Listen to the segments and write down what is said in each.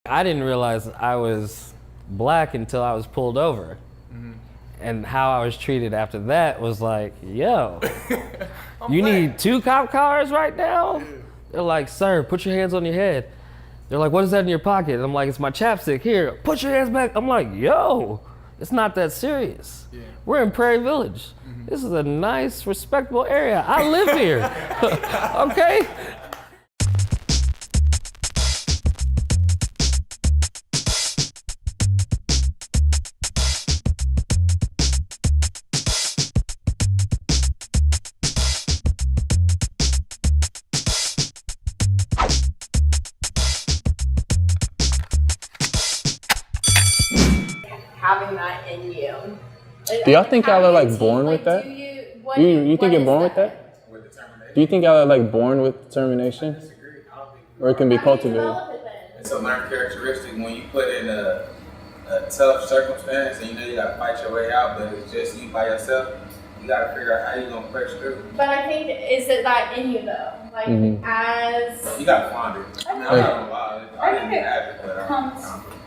I didn't realize I was black until I was pulled over. And how I was treated after that was like, yo, you need 2 cop cars right now? They're like, sir, put your hands on your head. They're like, what is that in your pocket? And I'm like, it's my chapstick. Here, put your hands back. I'm like, yo, it's not that serious. Yeah. We're in Prairie Village. This is a nice, respectable area. I live here, okay? Having that in you. Do y'all think y'all are like born with that? You think you're born with that? Do you think y'all are like born with determination? Or it can be cultivated? It's a learned characteristic when you put in a tough circumstance and you know you gotta fight your way out, but it's just you by yourself. You gotta figure out how you're gonna push through. But I think, is it that in you though? Like, as... You gotta find it. I mean, I'm not gonna lie. I didn't have it, but comes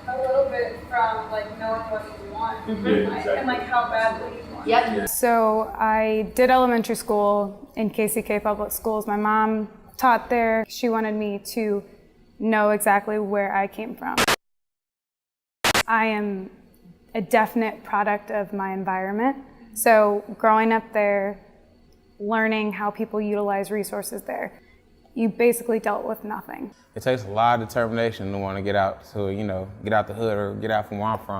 a little bit from like knowing what you want and like how badly you want. Yep. So I did elementary school in KCK Public Schools. My mom taught there. She wanted me to know exactly where I came from. I am a definite product of my environment. So growing up there, learning how people utilize resources there, you basically dealt with nothing. It takes a lot of determination to want to get out get out the hood or get out from where I'm from.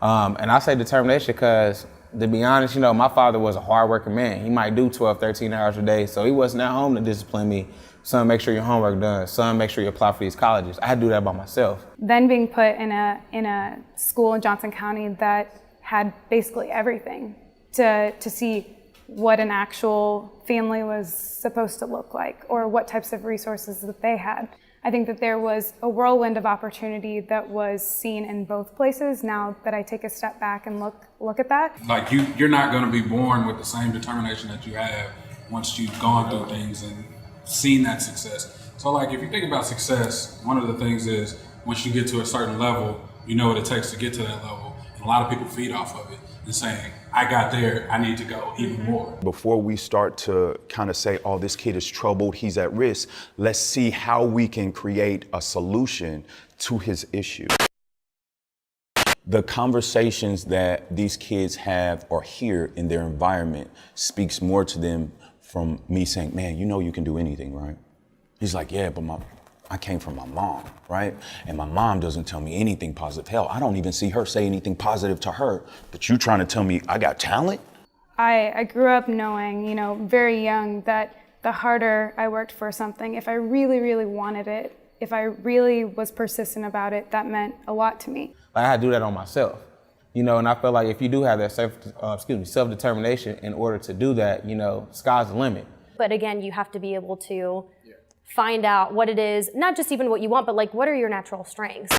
And I say determination because, to be honest, my father was a hard-working man. He might do 12, 13 hours a day, so he wasn't at home to discipline me. Son, make sure your homework done. Son, make sure you apply for these colleges. I had to do that by myself. Then being put in a school in Johnson County that had basically everything to see what an actual family was supposed to look like or what types of resources that they had. I think that there was a whirlwind of opportunity that was seen in both places now that I take a step back and look at that. Like you're not gonna be born with the same determination that you have once you've gone through things and seen that success. So like if you think about success, one of the things is once you get to a certain level, you know what it takes to get to that level. And a lot of people feed off of it and saying, I got there, I need to go even more. Before we start to kind of say, oh, this kid is troubled, he's at risk, let's see how we can create a solution to his issue. The conversations that these kids have or hear in their environment speaks more to them from me saying, man, you can do anything, right? He's like, yeah, but I came from my mom, right? And my mom doesn't tell me anything positive. Hell, I don't even see her say anything positive to her. But you trying to tell me I got talent? I grew up knowing, very young, that the harder I worked for something, if I really, really wanted it, if I really was persistent about it, that meant a lot to me. I had to do that on myself, and I feel like if you do have that self-determination in order to do that, sky's the limit. But again, you have to be able to find out what it is, not just even what you want, but like what are your natural strengths?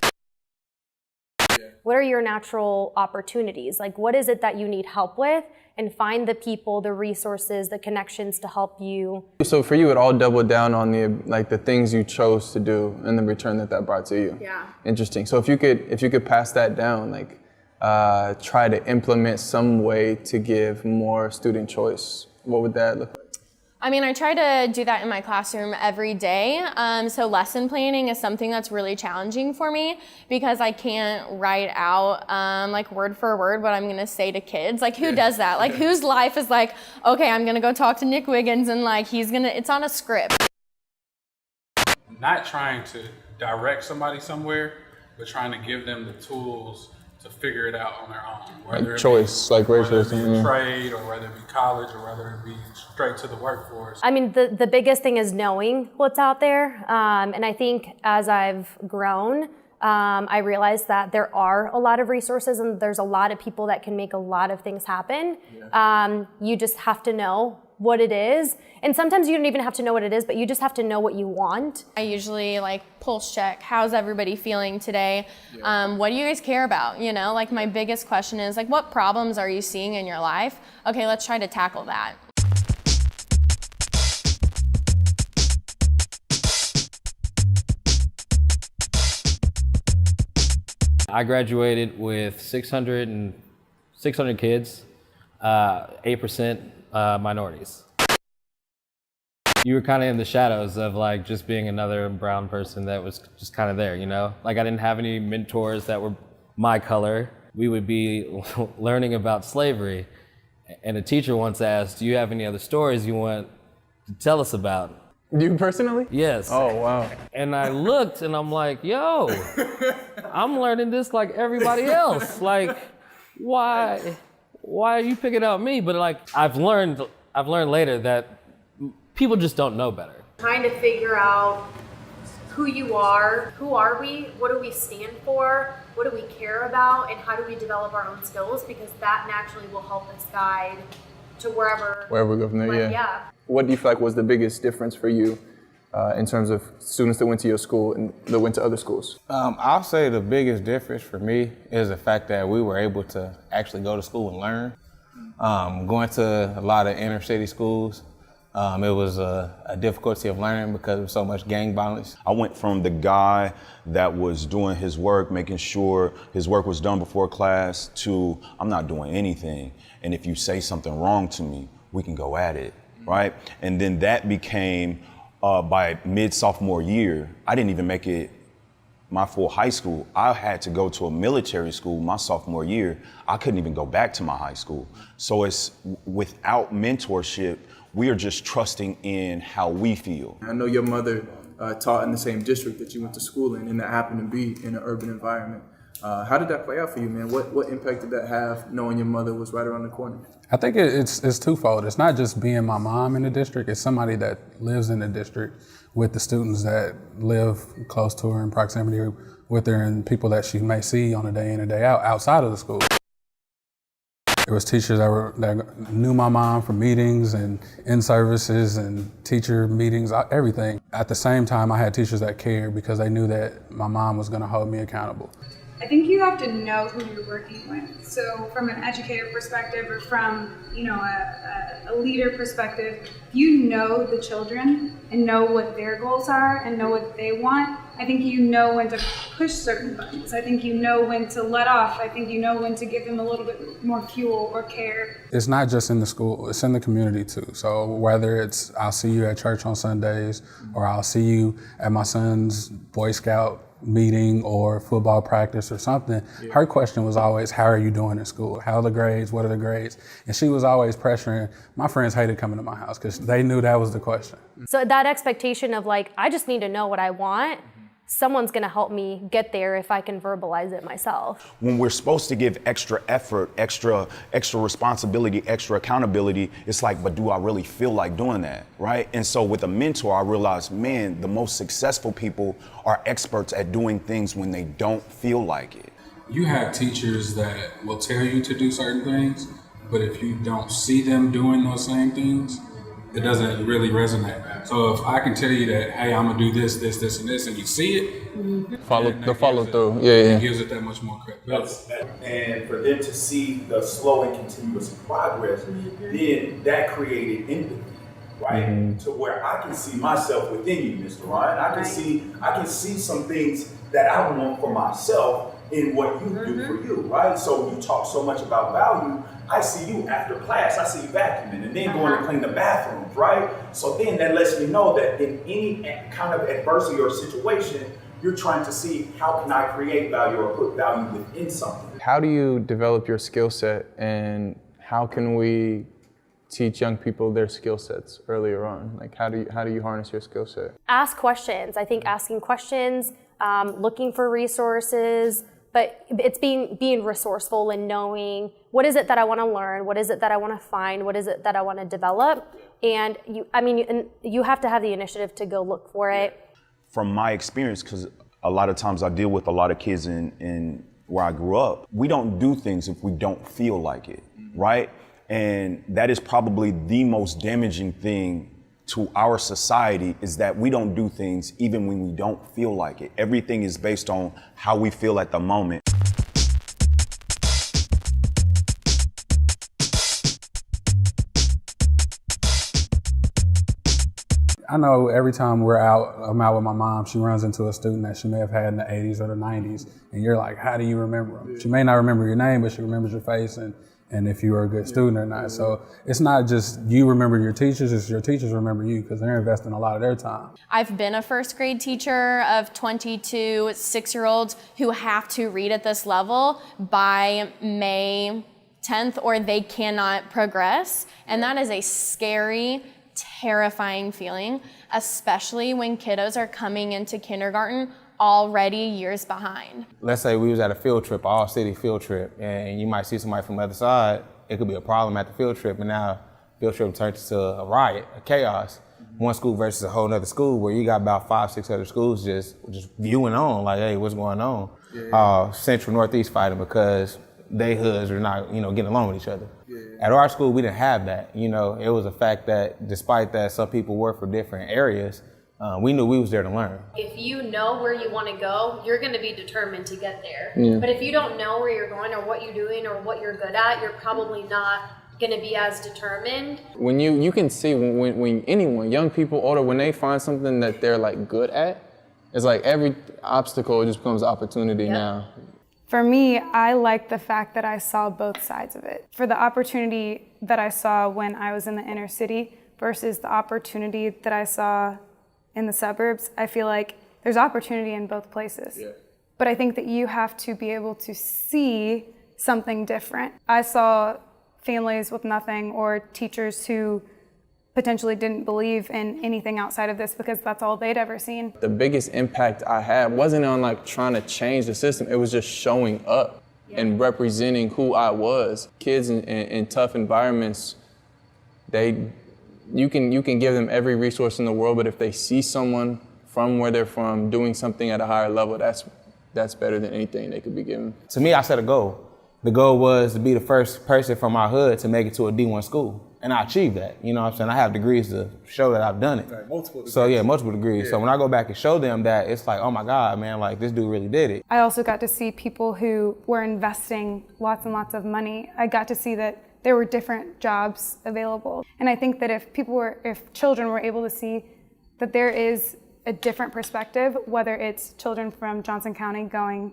What are your natural opportunities? Like what is it that you need help with? And find the people, the resources, the connections to help you. So for you, it all doubled down on the things you chose to do and the return that brought to you. Yeah. Interesting. So if you could pass that down, try to implement some way to give more student choice, what would that look like? I mean, I try to do that in my classroom every day. So lesson planning is something that's really challenging for me because I can't write out word for word what I'm gonna say to kids. Like who does that? Like whose life is like, okay, I'm gonna go talk to Nick Wiggins and it's on a script. Not trying to direct somebody somewhere, but trying to give them the tools to figure it out on their own. Whether choice, whether it be trade or whether it be college or whether it be straight to the workforce. I mean, the biggest thing is knowing what's out there. And I think as I've grown, I realized that there are a lot of resources and there's a lot of people that can make a lot of things happen. Yeah. You just have to know what it is. And sometimes you don't even have to know what it is, but you just have to know what you want. I usually pulse check, how's everybody feeling today? Yeah. What do you guys care about? My biggest question is what problems are you seeing in your life? Okay, let's try to tackle that. I graduated with 600 kids, 8% minorities. You were kind of in the shadows of like just being another brown person that was just kind of there, you know? Like I didn't have any mentors that were my color. We would be learning about slavery. And a teacher once asked, do you have any other stories you want to tell us about? You personally? Yes. Oh, wow. And I looked and I'm like, yo, I'm learning this like everybody else. Like, why are you picking out me? But like, I've learned later that people just don't know better. Trying to figure out who you are, who are we, what do we stand for, what do we care about, and how do we develop our own skills, because that naturally will help us guide to wherever we go from there, yeah. What do you feel like was the biggest difference for you in terms of students that went to your school and that went to other schools? I'll say the biggest difference for me is the fact that we were able to actually go to school and learn. Going to a lot of inner city schools, it was a difficulty of learning because of so much gang violence. I went from the guy that was doing his work, making sure his work was done before class, to I'm not doing anything. And if you say something wrong to me, we can go at it, right? And then that became, by mid-sophomore year, I didn't even make it my full high school. I had to go to a military school my sophomore year. I couldn't even go back to my high school. So it's without mentorship, we are just trusting in how we feel. I know your mother taught in the same district that you went to school in, and that happened to be in an urban environment. How did that play out for you, man? What impact did that have, knowing your mother was right around the corner? I think it's twofold. It's not just being my mom in the district, it's somebody that lives in the district with the students that live close to her, in proximity with her, and people that she may see on a day in and day out outside of the school. There was teachers that knew my mom from meetings and in-services and teacher meetings, everything. At the same time, I had teachers that cared because they knew that my mom was gonna hold me accountable. I think you have to know who you're working with. So from an educator perspective or from, a leader perspective, if you know the children and know what their goals are and know what they want, I think you know when to push certain buttons. I think you know when to let off. I think you know when to give them a little bit more fuel or care. It's not just in the school, it's in the community too. So whether it's I'll see you at church on Sundays, or I'll see you at my son's Boy Scout meeting or football practice or something, her question was always, how are you doing in school? How are the grades? What are the grades? And she was always pressuring. My friends hated coming to my house because they knew that was the question. So that expectation of like, I just need to know what I want, someone's gonna help me get there if I can verbalize it myself. When we're supposed to give extra effort, extra responsibility, extra accountability, it's like, but do I really feel like doing that, right? And so with a mentor, I realized, man, the most successful people are experts at doing things when they don't feel like it. You have teachers that will tell you to do certain things, but if you don't see them doing those same things, it doesn't really resonate. So if I can tell you that, hey, I'm gonna do this, this, this, and this, and you see it, follow through. It gives it that much more credibility. And for them to see the slow and continuous progress, then that created empathy, right? To where I can see myself within you, Mr. Ryan. I can see some things that I want for myself in what you do for you, right? So you talk so much about value. I see you after class, I see you vacuuming and then going to clean the bathrooms, right? So then that lets me know that in any kind of adversity or situation, you're trying to see how can I create value or put value within something. How do you develop your skill set, and how can we teach young people their skill sets earlier on? Like how do you harness your skill set? Ask questions. I think asking questions, looking for resources, but it's being resourceful and knowing what is it that I want to learn, what is it that I want to find, what is it that I want to develop, and you have to have the initiative to go look for it. From my experience, because a lot of times I deal with a lot of kids in where I grew up, we don't do things if we don't feel like it, right? And that is probably the most damaging thing to our society, is that we don't do things even when we don't feel like it. Everything is based on how we feel at the moment. I know every time I'm out with my mom, she runs into a student that she may have had in the 80s or the 90s, and you're like, how do you remember them? She may not remember your name, but she remembers your face and if you were a good student or not. So it's not just you remember your teachers, it's your teachers remember you because they're investing a lot of their time. I've been a first grade teacher of 22 6-year-olds who have to read at this level by May 10th or they cannot progress. And that is a scary, terrifying feeling, especially when kiddos are coming into kindergarten already years behind. Let's say we was at a field trip, all city field trip, and you might see somebody from the other side. It could be a problem at the field trip, and now field trip turns into a riot, a chaos. One school versus a whole nother school where you got about 5, 6 other schools just viewing on, like, hey, what's going on? Central Northeast fighting because they hoods are not, getting along with each other. At our school, we didn't have that. It was a fact that despite that some people were from different areas, we knew we was there to learn. If you know where you want to go, you're going to be determined to get there. Yeah. But if you don't know where you're going or what you're doing or what you're good at, you're probably not going to be as determined. When you can see when anyone, young people, older, when they find something that they're like good at, it's like every obstacle just becomes opportunity now. For me, I like the fact that I saw both sides of it. For the opportunity that I saw when I was in the inner city versus the opportunity that I saw in the suburbs, I feel like there's opportunity in both places. Yeah. But I think that you have to be able to see something different. I saw families with nothing or teachers who potentially didn't believe in anything outside of this because that's all they'd ever seen. The biggest impact I had wasn't on like trying to change the system, it was just showing up and representing who I was. Kids in tough environments, you can give them every resource in the world, but if they see someone from where they're from doing something at a higher level, that's better than anything they could be given. To me, I set a goal. The goal was to be the first person from our hood to make it to a D1 school. And I achieved that, you know what I'm saying? I have degrees to show that I've done it. Right, multiple degrees. So yeah, multiple degrees. Yeah. So when I go back and show them that, it's like, oh my God, man, like this dude really did it. I also got to see people who were investing lots and lots of money. I got to see that there were different jobs available. And I think that if children were able to see that there is a different perspective, whether it's children from Johnson County going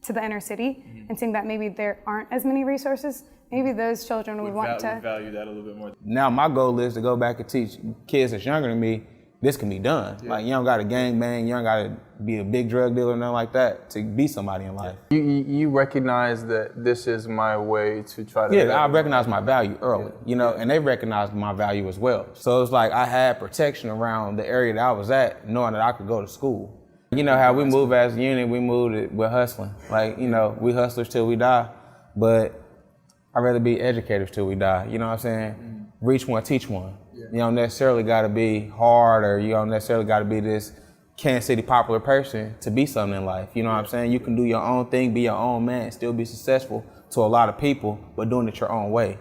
to the inner city and seeing that maybe there aren't as many resources, maybe those children would want to value that a little bit more. Now my goal is to go back and teach kids that's younger than me, this can be done. Yeah. Like you don't gotta gang bang, you don't gotta be a big drug dealer or nothing like that to be somebody in life. You recognize that this is my way to try to... Yeah, I recognize my value early, and they recognized my value as well. So it's like I had protection around the area that I was at, knowing that I could go to school. You know how we move as a unit, we moved with hustling. Like, we hustlers till we die, but I'd rather be educators till we die, you know what I'm saying? Reach one, teach one. Yeah. You don't necessarily gotta be hard or you don't necessarily gotta be this Kansas City popular person to be something in life, you know what I'm saying? You can do your own thing, be your own man, still be successful to a lot of people, but doing it your own way.